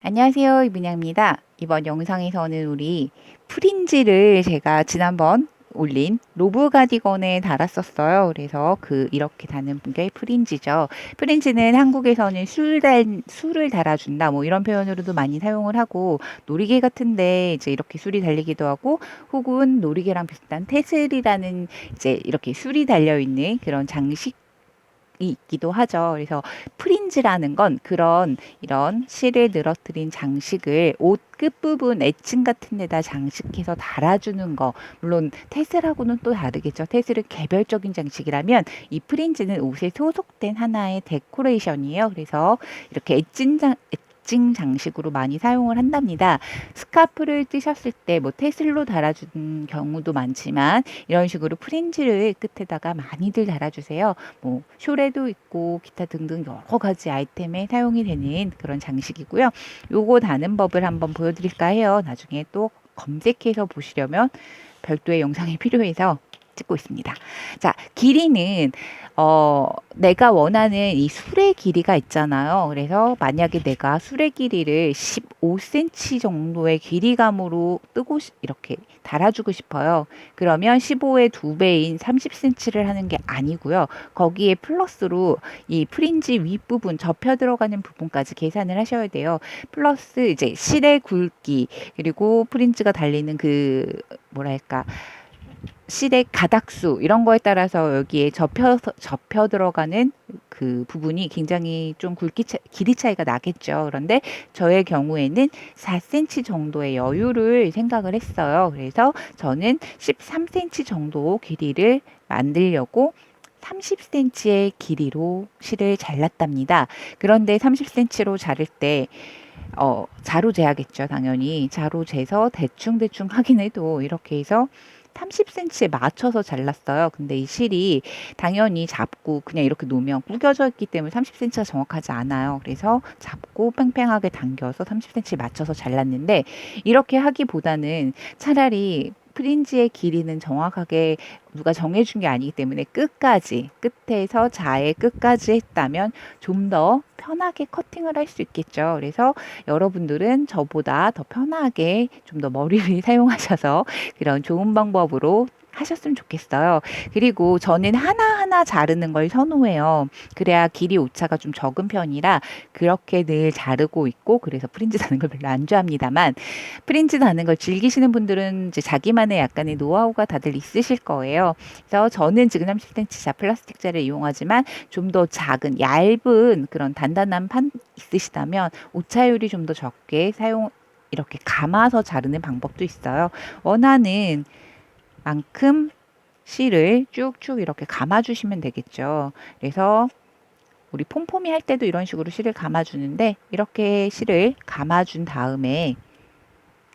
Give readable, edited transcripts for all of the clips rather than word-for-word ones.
안녕하세요, 이분양입니다. 이번 영상에서는 우리 프린지를 제가 지난번 올린 로브 가디건에 달았었어요. 그래서 이렇게 다는 게 프린지죠. 프린지는 한국에서는 술을 달아준다 뭐 이런 표현으로도 많이 사용을 하고, 놀이개 같은데 이제 이렇게 술이 달리기도 하고, 혹은 놀이개랑 비슷한 테슬이라는 이제 이렇게 술이 달려 있는 그런 장식 있기도 하죠. 그래서 프린지라는 건 그런 이런 실을 늘어뜨린 장식을 옷 끝부분 애칭 같은 데다 장식해서 달아주는 거. 물론 테슬하고는 또 다르겠죠. 테슬은 개별적인 장식이라면 이 프린지는 옷에 소속된 하나의 데코레이션이에요. 그래서 이렇게 애칭 장식으로 많이 사용을 한답니다. 스카프를 뜨셨을 때 뭐 테슬로 달아주는 경우도 많지만, 이런 식으로 프린지를 끝에다가 많이들 달아주세요. 뭐 숄에도 있고 기타 등등 여러 가지 아이템에 사용이 되는 그런 장식이고요. 요거 다는 법을 한번 보여드릴까 해요. 나중에 또 검색해서 보시려면 별도의 영상이 필요해서 찍고 있습니다. 자, 길이는 내가 원하는 이 술의 길이가 있잖아요. 그래서 만약에 내가 술의 길이를 15cm 정도의 길이감으로 이렇게 달아주고 싶어요. 그러면 15의 2배인 30cm를 하는 게 아니고요. 거기에 플러스로 이 프린지 윗부분 접혀 들어가는 부분까지 계산을 하셔야 돼요. 플러스 이제 실의 굵기, 그리고 프린지가 달리는 뭐랄까, 실의 가닥수 이런 거에 따라서 여기에 접혀 들어가는 그 부분이 굉장히 좀 길이 차이가 나겠죠. 그런데 저의 경우에는 4cm 정도의 여유를 생각을 했어요. 그래서 저는 13cm 정도 길이를 만들려고 30cm의 길이로 실을 잘랐답니다. 그런데 30cm로 자를 때 자로 재야겠죠. 당연히 자로 재서 대충 하긴 해도 이렇게 해서 30cm에 맞춰서 잘랐어요. 근데 이 실이 당연히 잡고 그냥 이렇게 놓으면 구겨져 있기 때문에 30cm가 정확하지 않아요. 그래서 잡고 팽팽하게 당겨서 30cm에 맞춰서 잘랐는데, 이렇게 하기보다는 차라리 프린지의 길이는 정확하게 누가 정해준 게 아니기 때문에 끝에서 자의 끝까지 했다면 좀 더 편하게 커팅을 할 수 있겠죠. 그래서 여러분들은 저보다 더 편하게 좀 더 머리를 사용하셔서 그런 좋은 방법으로 하셨으면 좋겠어요. 그리고 저는 하나하나 자르는 걸 선호해요. 그래야 길이 오차가 좀 적은 편이라 그렇게 늘 자르고 있고, 그래서 프린지 다는 걸 별로 안 좋아합니다만, 프린지 다는 걸 즐기시는 분들은 이제 자기만의 약간의 노하우가 다들 있으실 거예요. 그래서 저는 지금 30cm 플라스틱자를 이용하지만, 좀 더 작은 얇은 그런 단단한 판 있으시다면 오차율이 좀 더 적게 이렇게 감아서 자르는 방법도 있어요. 원하는 만큼 실을 쭉쭉 이렇게 감아주시면 되겠죠. 그래서 우리 폼폼이 할 때도 이런 식으로 실을 감아주는데, 이렇게 실을 감아준 다음에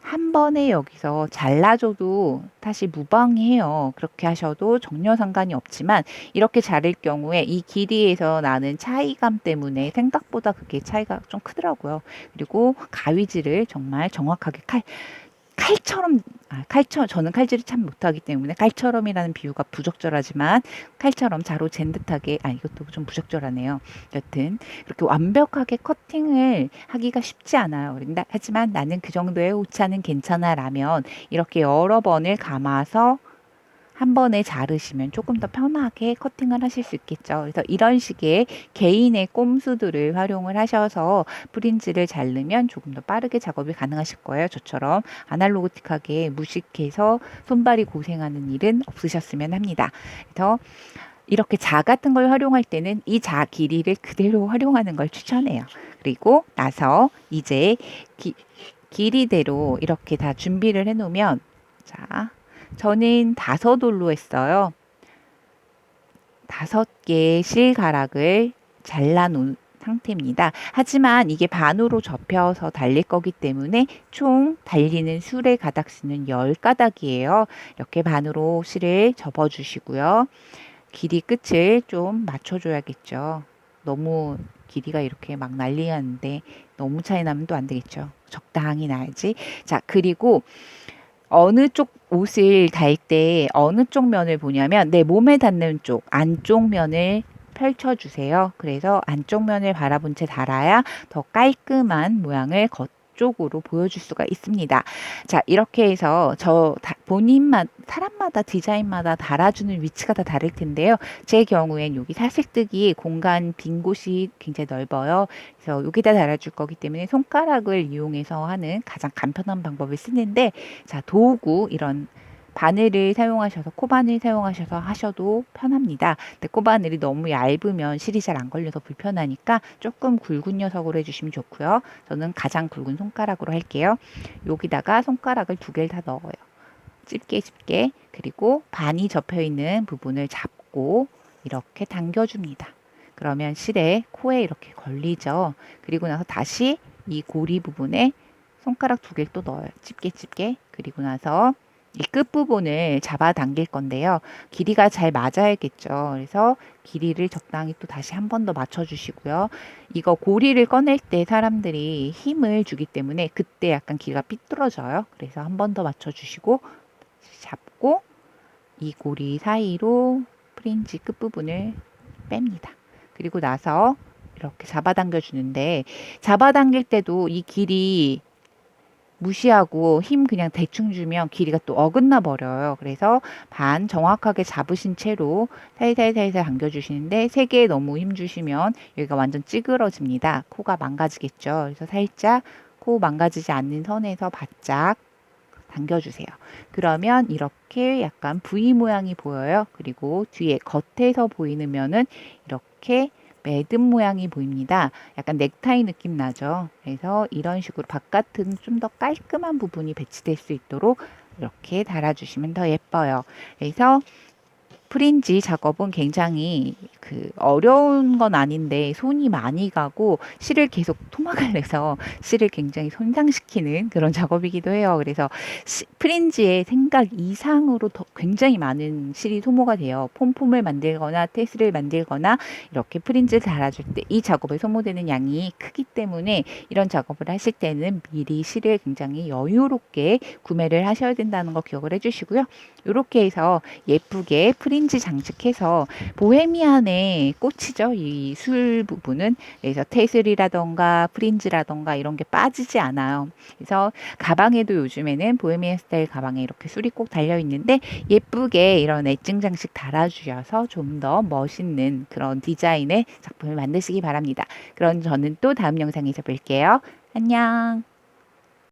한 번에 여기서 잘라줘도 사실 무방해요. 그렇게 하셔도 전혀 상관이 없지만, 이렇게 자를 경우에 이 길이에서 나는 차이감 때문에 생각보다 그게 차이가 좀 크더라고요. 그리고 가위질을 정말 정확하게 저는 칼질을 참 못하기 때문에 칼처럼이라는 비유가 부적절하지만, 칼처럼 자로 잰 듯하게, 이것도 좀 부적절하네요. 여튼 그렇게 완벽하게 커팅을 하기가 쉽지 않아요. 하지만 나는 그 정도의 오차는 괜찮아라면 이렇게 여러 번을 감아서 한 번에 자르시면 조금 더 편하게 커팅을 하실 수 있겠죠. 그래서 이런 식의 개인의 꼼수들을 활용을 하셔서 프린지를 자르면 조금 더 빠르게 작업이 가능하실 거예요. 저처럼 아날로그틱하게 무식해서 손발이 고생하는 일은 없으셨으면 합니다. 그래서 이렇게 자 같은 걸 활용할 때는 이 자 길이를 그대로 활용하는 걸 추천해요. 그리고 나서 이제 길이대로 이렇게 다 준비를 해놓으면, 자, 저는 5올로 했어요. 5개의 실가락을 잘라놓은 상태입니다. 하지만 이게 반으로 접혀서 달릴 거기 때문에 총 달리는 술의 가닥수는 10가닥이에요. 이렇게 반으로 실을 접어주시고요. 길이 끝을 좀 맞춰줘야겠죠. 너무 길이가 이렇게 막 난리하는데 너무 차이 나면 또 안 되겠죠. 적당히 나야지. 자, 그리고 어느 쪽 옷을 달 때 어느 쪽 면을 보냐면 내 몸에 닿는 쪽 안쪽 면을 펼쳐주세요. 그래서 안쪽 면을 바라본 채 달아야 더 깔끔한 모양을 앞쪽으로 보여줄 수가 있습니다. 자, 이렇게 해서 사람마다 디자인마다 달아주는 위치가 다 다를 텐데요. 제 경우엔 여기 살색뜨기 공간 빈 곳이 굉장히 넓어요. 그래서 여기다 달아줄 거기 때문에 손가락을 이용해서 하는 가장 간편한 방법을 쓰는데, 자, 도구 이런 바늘을 사용하셔서 코바늘 사용하셔서 하셔도 편합니다. 근데 코바늘이 너무 얇으면 실이 잘 안 걸려서 불편하니까 조금 굵은 녀석으로 해주시면 좋고요. 저는 가장 굵은 손가락으로 할게요. 여기다가 손가락을 2개를 다 넣어요. 집게 집게. 그리고 반이 접혀 있는 부분을 잡고 이렇게 당겨줍니다. 그러면 실에 코에 이렇게 걸리죠. 그리고 나서 다시 이 고리 부분에 손가락 2개를 또 넣어요. 집게 집게. 그리고 나서 이 끝부분을 잡아 당길 건데요. 길이가 잘 맞아야겠죠. 그래서 길이를 적당히 또 다시 한 번 더 맞춰주시고요. 이거 고리를 꺼낼 때 사람들이 힘을 주기 때문에 그때 약간 길이가 삐뚤어져요. 그래서 한 번 더 맞춰주시고 잡고 이 고리 사이로 프린지 끝부분을 뺍니다. 그리고 나서 이렇게 잡아당겨 주는데, 잡아당길 때도 이 길이 무시하고 힘 그냥 대충 주면 길이가 또 어긋나 버려요. 그래서 반 정확하게 잡으신 채로 살살살살 당겨주시는데, 3개에 너무 힘 주시면 여기가 완전 찌그러집니다. 코가 망가지겠죠. 그래서 살짝 코 망가지지 않는 선에서 바짝 당겨주세요. 그러면 이렇게 약간 V 모양이 보여요. 그리고 뒤에 겉에서 보이는 면은 이렇게 매듭 모양이 보입니다. 약간 넥타이 느낌 나죠. 그래서 이런 식으로 바깥은 좀 더 깔끔한 부분이 배치될 수 있도록 이렇게 달아주시면 더 예뻐요. 그래서 프린지 작업은 굉장히 어려운 건 아닌데 손이 많이 가고 실을 계속 토막을 내서 실을 굉장히 손상시키는 그런 작업이기도 해요. 그래서 프린지의 생각 이상으로 더 굉장히 많은 실이 소모가 돼요. 폼폼을 만들거나 테스를 만들거나 이렇게 프린지를 달아줄 때 이 작업에 소모되는 양이 크기 때문에 이런 작업을 하실 때는 미리 실을 굉장히 여유롭게 구매를 하셔야 된다는 거 기억을 해주시고요. 이렇게 해서 예쁘게 프린지 장식해서 보헤미안의 꽃이죠. 이 술 부분은. 그래서 테슬이라던가 프린지라던가 이런 게 빠지지 않아요. 그래서 가방에도 요즘에는 보헤미안 스타일 가방에 이렇게 술이 꼭 달려 있는데, 예쁘게 이런 엣징 장식 달아주셔서 좀 더 멋있는 그런 디자인의 작품을 만드시기 바랍니다. 그럼 저는 또 다음 영상에서 뵐게요. 안녕.